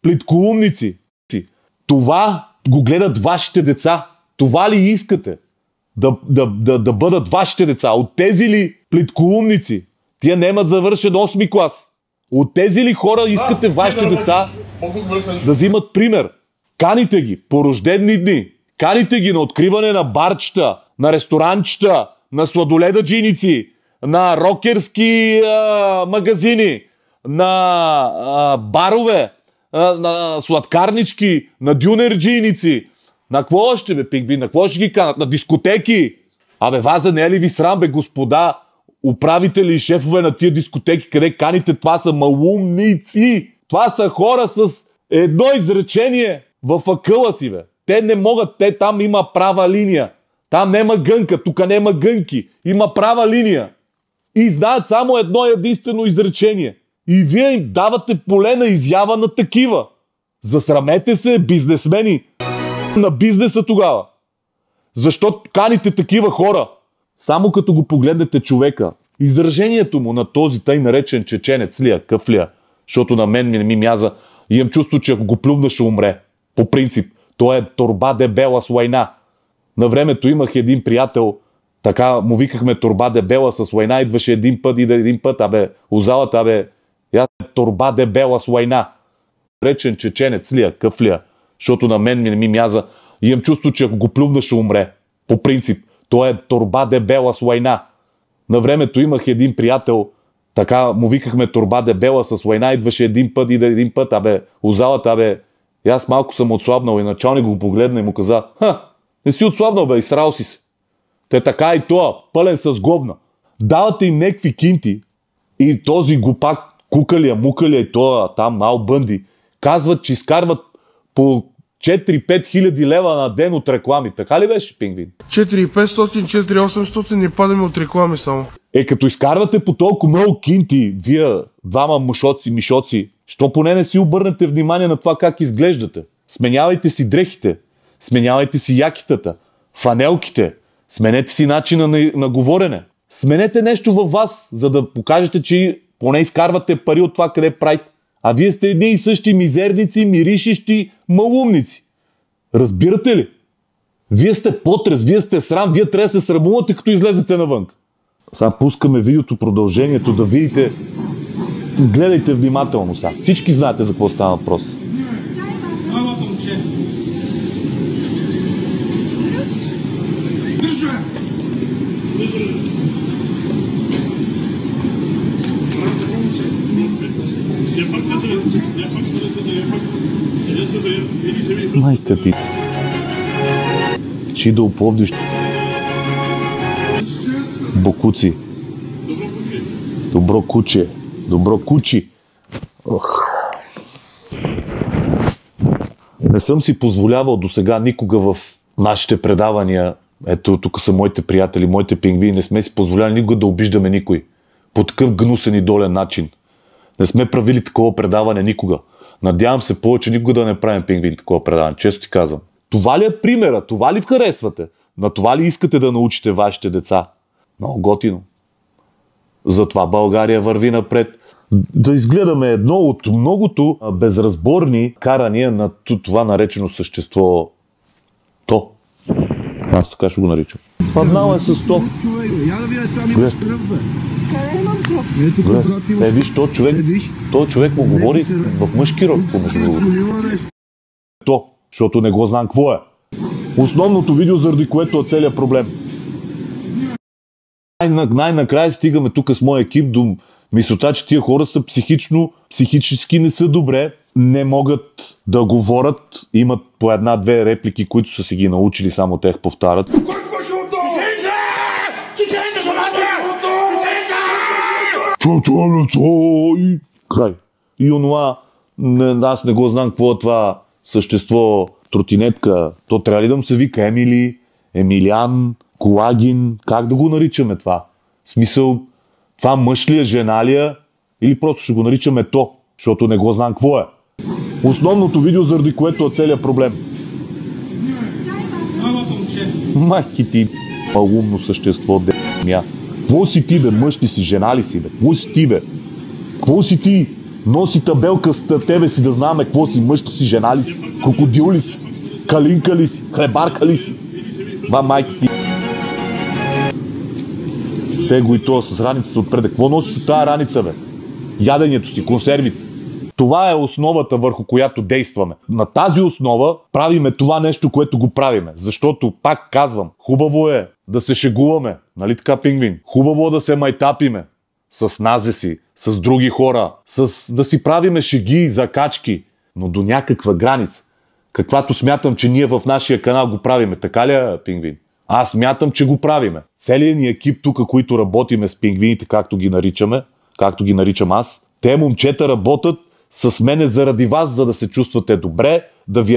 плиткоумници? Това го гледат вашите деца. Това ли искате? Да бъдат вашите деца? От тези ли плиткоумници? Тия немат завършен 8-ми клас. От тези ли хора искате вашите деца да взимат пример? Каните ги по рождени дни. Каните ги на откриване на барчета, на ресторанчета, на сладоледаджиници, на рокерски магазини, на барове, на сладкарнички, на дюнерджийници. На какво още, бе, пингвин? На какво ще ги канат? На дискотеки? Абе, ваза, не е ли ви срам, бе, господа, управители и шефове на тия дискотеки, къде каните? Това са малумници. Това са хора с едно изречение в акъла си, бе. Те не могат, там има права линия. Там нема гънка, тук нема гънки. Има права линия. И знаят само едно единствено изречение. И вие им давате поле на изява на такива. Засрамете се, бизнесмени, на бизнеса тогава. Защо каните такива хора? Само като го погледнете човека, изражението му на този тъй наречен чеченец лия, къв лия, защото на мен не ми мяза, и имам чувство, че ако го плювна, ще умре. По принцип, той е торба дебела с лайна. На времето имах един приятел, така му викахме торба дебела с лайна, идваше един път, у залата, я торба дебела с лайна. Речен чеченец лия, къв лия, защото на мен не ми мяза, и имам чувство, че ако го плювна, ще умре. По принцип, той е торба дебела с лайна. На времето имах един приятел, така му викахме торба дебела с лайна, идваше един път, у залата, и аз малко съм отслабнал, и началник го погледна и му каза: не си отслабнал, бе, изсрал си се. Те така и това, пълен с говна. Давате им некви кинти и този глупак, кукалия, мукалия и това там мал бънди, казват, че изкарват по 4-5 хиляди лева на ден от реклами. Така ли беше, пингвин? 4500-4800 не падаме от реклами само. Като изкарвате по толкова много кинти, вие двама мишоци, що поне не си обърнете внимание на това как изглеждате. Сменявайте си дрехите, сменявайте си якитата, фанелките, сменете си начина на говорене. Сменете нещо във вас, за да покажете, че поне изкарвате пари от това, къде правите. А вие сте едни и същи мизерници, миришещи малумници. Разбирате ли? Вие сте потрес, вие сте срам, вие трябва да се срамувате, като излезете навън. Сега пускаме видеото, продължението, да видите. Гледайте внимателно сега. Всички знаете за какво става въпрос. Майка ти. Чи да опловдиш бокуци. Добро куче. Добро кучи. Не съм си позволявал досега никога в нашите предавания, ето тук са моите приятели, моите пингвини, не сме си позволявали никога да обиждаме никой. По такъв гнусен и долен начин. Не сме правили такова предаване никога. Надявам се повече никога да не правим, пингвин, такова предаване. Често ти казвам. Това ли е примера? Това ли харесвате? На това ли искате да научите вашите деца? Много готино. Затова България върви напред. Да изгледаме едно от многото безразборни карания на това наречено същество то. Аз така ще го наричам. Паднал е с то. Виж, този човек му говори в мъжки род, помежду другото. То, защото не го знам какво е. Основното видео, заради което е целият проблем. Най-накрая стигаме тук с моя екип до мисълта, че тия хора са психически не са добре, не могат да говорят, имат по една-две реплики, които са си ги научили, само тех повтарят. Край. И онова, аз не го знам какво е това същество, тротинетка, то трябва ли да му се вика Емили, Емилиан, Колагин, как да го наричаме това? В смисъл, това мъж ли е, жена ли е, или просто ще го наричаме то, защото не го знам какво е. Основното видео, заради което е целият проблем. Майки ти, малумно същество, Какво си ти, бе? Мъж ли си, жена ли си, бе? Какво си ти, бе? Какво си ти? Носи табелка с тебе си да знаме какво си, мъжка си, жена ли си, крокодил ли си, калинка ли си, хлебарка ли си. Това майки ти. Те го и това с раницата отпреде. Какво носиш от тази раница, бе? Яденето си, консервите. Това е основата, върху която действаме. На тази основа правиме това нещо, което го правиме. Защото, пак казвам, хубаво е да се шегуваме. Нали така, Пингвин? Хубаво да се майтапиме с назеси, с други хора, да си правиме шеги и закачки, но до някаква граница. Каквато смятам, че ние в нашия канал го правиме. Така ли е, Пингвин? Аз смятам, че го правиме. Целият ни екип тук, които работиме с пингвините, както ги наричаме, както ги наричам аз, те момчета работят с мене заради вас, за да се чувствате добре, да ви